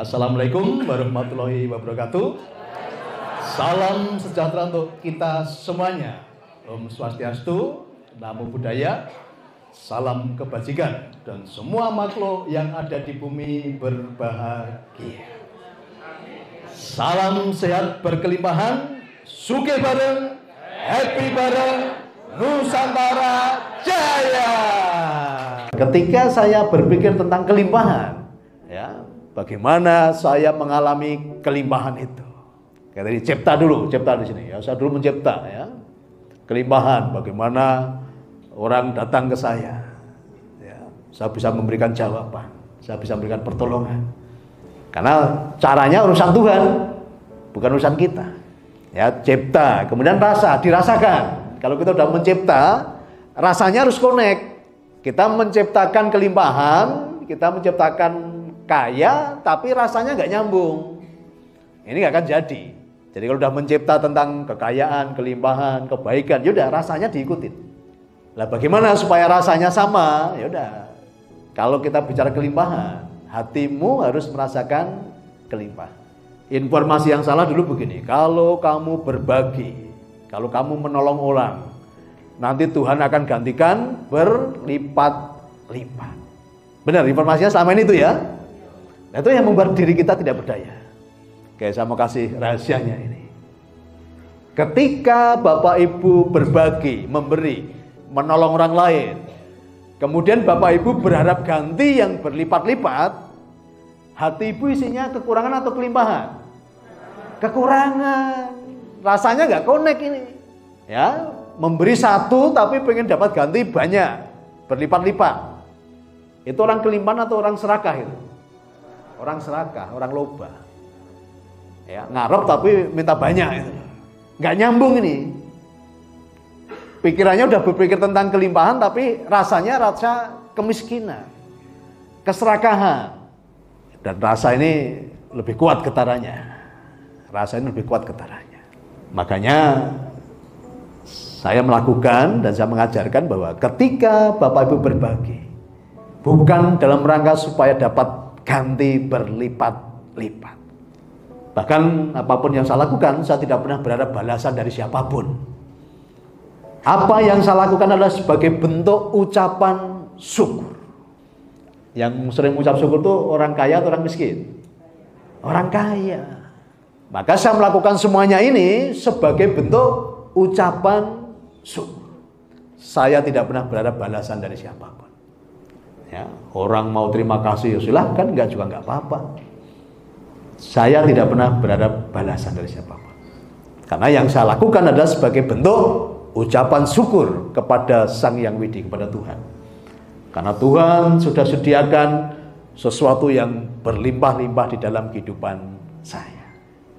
Assalamualaikum warahmatullahi wabarakatuh. Salam sejahtera untuk kita semuanya. Om Swastiastu, Namo Buddhaya, salam kebajikan dan semua makhluk yang ada di bumi berbahagia. Salam sehat berkelimpahan, sugih bareng, happy bareng, Nusantara Jaya. Ketika saya berpikir tentang kelimpahan, ya, bagaimana saya mengalami kelimpahan itu? Kayak tadi cipta dulu, cipta di sini. Ya, saya dulu mencipta, ya, kelimpahan. Bagaimana orang datang ke saya, ya, saya bisa memberikan jawaban, saya bisa memberikan pertolongan. Karena caranya urusan Tuhan, bukan urusan kita. Ya, cipta, kemudian rasa, dirasakan. Kalau kita sudah mencipta, rasanya harus connect. Kita menciptakan kelimpahan, kita menciptakan kaya, tapi rasanya nggak nyambung. Ini nggak akan jadi. Jadi kalau sudah mencipta tentang kekayaan, kelimpahan, kebaikan, yaudah rasanya diikutin. Lah bagaimana supaya rasanya sama? Yaudah, kalau kita bicara kelimpahan, hatimu harus merasakan kelimpahan. Informasi yang salah dulu begini, kalau kamu berbagi, kalau kamu menolong orang, nanti Tuhan akan gantikan berlipat-lipat. Benar informasinya selama ini itu ya. Nah, itu yang membuat diri kita tidak berdaya. Oke, saya mau kasih rahasianya ini. Ketika Bapak Ibu berbagi, memberi, menolong orang lain, kemudian Bapak Ibu berharap ganti yang berlipat-lipat, hati Ibu isinya kekurangan atau kelimpahan? Kekurangan. Rasanya nggak connect ini. Ya, memberi satu tapi pengen dapat ganti banyak, berlipat-lipat. Itu orang kelimpahan atau orang serakah itu? Orang serakah, orang loba. Ya, ngarep tapi minta banyak itu. Nggak nyambung ini. Pikirannya udah berpikir tentang kelimpahan tapi rasanya rasa kemiskinan, keserakahan. Dan rasa ini lebih kuat getarannya. Rasa ini lebih kuat getarannya. Makanya saya melakukan dan saya mengajarkan bahwa ketika Bapak Ibu berbagi, bukan dalam rangka supaya dapat ganti berlipat-lipat. Bahkan apapun yang saya lakukan, saya tidak pernah berharap balasan dari siapapun. Apa yang saya lakukan adalah sebagai bentuk ucapan syukur. Yang sering mengucap syukur itu orang kaya atau orang miskin? Orang kaya. Maka saya melakukan semuanya ini sebagai bentuk ucapan syukur. Saya tidak pernah berharap balasan dari siapapun. Ya, orang mau terima kasih, silahkan, enggak juga enggak apa-apa. Saya tidak pernah berharap balasan dari siapapun. Karena yang saya lakukan adalah sebagai bentuk ucapan syukur kepada Sang Yang Widi, kepada Tuhan. Karena Tuhan sudah sediakan sesuatu yang berlimpah-limpah di dalam kehidupan saya.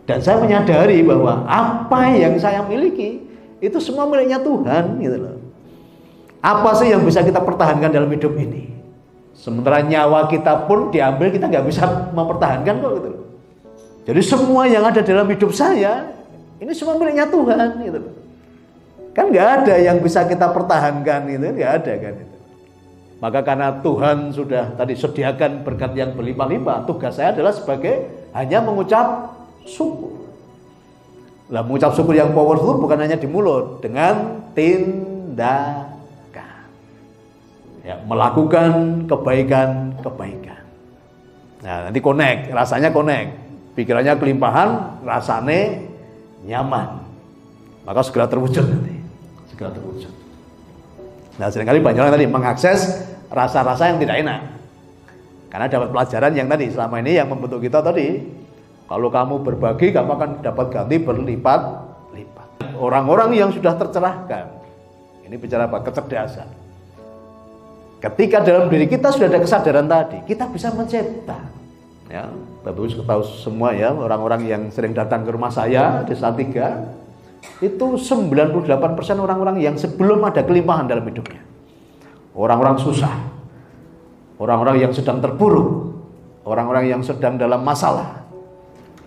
Dan saya menyadari bahwa apa yang saya miliki itu semua miliknya Tuhan, gitu loh. Apa sih yang bisa kita pertahankan dalam hidup ini? Sementara nyawa kita pun diambil, kita nggak bisa mempertahankan kok, gitu loh. Jadi semua yang ada dalam hidup saya ini semua miliknya Tuhan, gitu loh. Kan nggak ada yang bisa kita pertahankan, gitu, nggak ada kan itu. Maka karena Tuhan sudah tadi sediakan berkat yang berlimpah-limpah, tugas saya adalah sebagai hanya mengucap syukur. Lah mengucap syukur yang powerful bukan hanya di mulut, dengan tindakan. Ya, melakukan kebaikan-kebaikan. Nah, nanti connect, rasanya connect. Pikirannya kelimpahan, rasanya nyaman. Maka segera terwujud nanti. Segera terwujud. Nah, seringkali banyak orang tadi mengakses rasa-rasa yang tidak enak. Karena dapat pelajaran yang tadi selama ini yang membentuk kita tadi. Kalau kamu berbagi, kamu akan dapat ganti berlipat-lipat. Orang-orang yang sudah tercerahkan. Ini bicara apa? Kecerdasan. Ketika dalam diri kita sudah ada kesadaran tadi, kita bisa mencipta. Ya, Bapak Ibu tahu semua ya, orang-orang yang sering datang ke rumah saya di Salatiga, itu 98% orang-orang yang sebelum ada kelimpahan dalam hidupnya. Orang-orang susah. Orang-orang yang sedang terpuruk. Orang-orang yang sedang dalam masalah.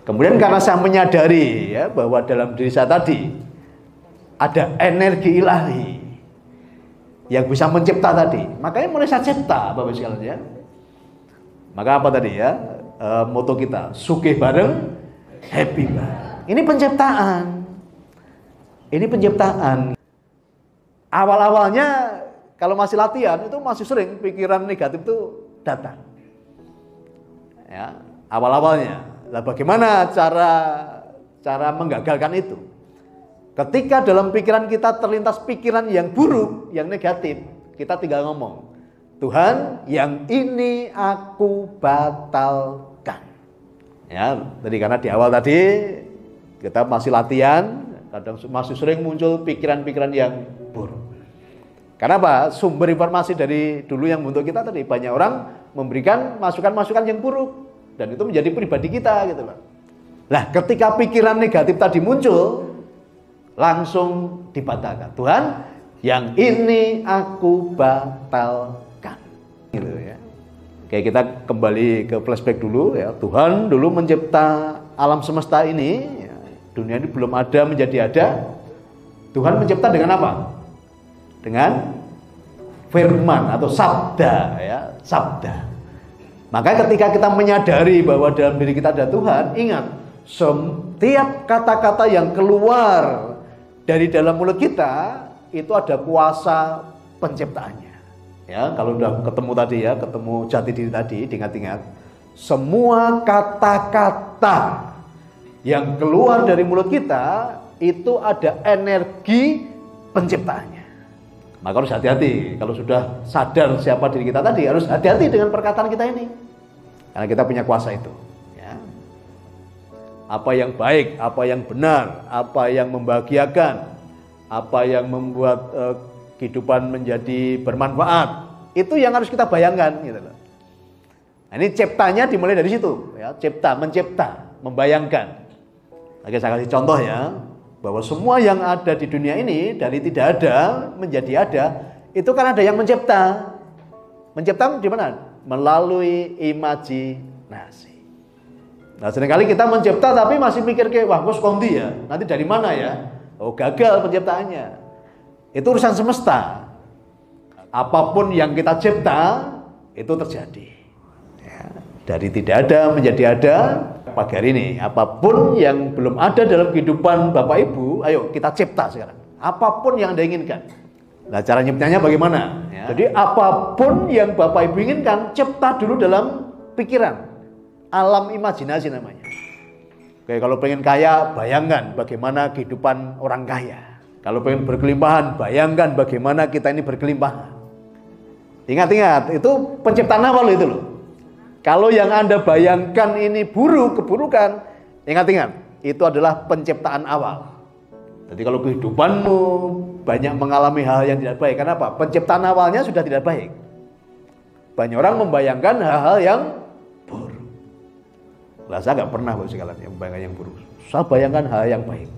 Kemudian karena saya menyadari ya bahwa dalam diri saya tadi ada energi ilahi yang bisa mencipta tadi, makanya mulai saya cipta Bapak sekalian ya. Maka apa tadi ya? moto kita, sugih bareng, happy bareng. Ini penciptaan. Ini penciptaan. Awal-awalnya kalau masih latihan itu masih sering pikiran negatif itu datang. Ya, awal-awalnya. Nah, bagaimana cara menggagalkan itu? Ketika dalam pikiran kita terlintas pikiran yang buruk, yang negatif, kita tinggal ngomong, Tuhan, yang ini aku batalkan. Ya, tadi karena di awal tadi kita masih latihan, kadang masih sering muncul pikiran-pikiran yang buruk. Kenapa? Sumber informasi dari dulu yang bentuk kita tadi, banyak orang memberikan masukan-masukan yang buruk, dan itu menjadi pribadi kita gitu loh. Nah, ketika pikiran negatif tadi muncul, langsung dibatalkan. Tuhan, yang ini aku batalkan. Gitu ya. Oke, kita kembali ke flashback dulu ya. Tuhan dulu mencipta alam semesta ini, ya. Dunia ini belum ada menjadi ada. Tuhan mencipta dengan apa? Dengan firman atau sabda ya, sabda. Maka ketika kita menyadari bahwa dalam diri kita ada Tuhan, ingat, setiap kata-kata yang keluar dari dalam mulut kita itu ada kuasa penciptaannya. Ya, kalau udah ketemu tadi ya, ketemu jati diri tadi, diingat-ingat, semua kata-kata yang keluar dari mulut kita itu ada energi penciptaannya. Maka harus hati-hati. Kalau sudah sadar siapa diri kita tadi, harus hati-hati dengan perkataan kita ini, karena kita punya kuasa itu. Apa yang baik, apa yang benar, apa yang membahagiakan, apa yang membuat kehidupan menjadi bermanfaat, itu yang harus kita bayangkan gitu loh. Nah, ini ciptanya dimulai dari situ ya, cipta, mencipta, membayangkan. Oke, saya kasih contoh ya, bahwa semua yang ada di dunia ini dari tidak ada menjadi ada, itu kan ada yang mencipta. Mencipta di mana? Melalui imajinasi. Nah, seringkali kita mencipta tapi masih mikir kayak, wah, kok kondi ya? Nanti dari mana ya? Oh, gagal penciptaannya. Itu urusan semesta. Apapun yang kita cipta itu terjadi. Ya, dari tidak ada menjadi ada. Pagi hari ini, apapun yang belum ada dalam kehidupan Bapak Ibu, ayo kita cipta sekarang. Apapun yang Anda inginkan. Nah, cara nyiptanya bagaimana? Ya. Jadi apapun yang Bapak Ibu inginkan, cipta dulu dalam pikiran. Alam imajinasi namanya. Oke, kalau pengen kaya, bayangkan bagaimana kehidupan orang kaya. Kalau pengen berkelimpahan, bayangkan bagaimana kita ini berkelimpahan. Ingat-ingat, itu penciptaan awal itu loh. Kalau yang Anda bayangkan ini buruk, keburukan, ingat-ingat, itu adalah penciptaan awal. Jadi kalau kehidupanmu banyak mengalami hal yang tidak baik, kenapa? Penciptaan awalnya sudah tidak baik. Banyak orang membayangkan hal-hal yang buruk. Lah, saya nggak pernah Bapak sekalian yang membayangkan yang buruk. Saya bayangkan hal yang baik.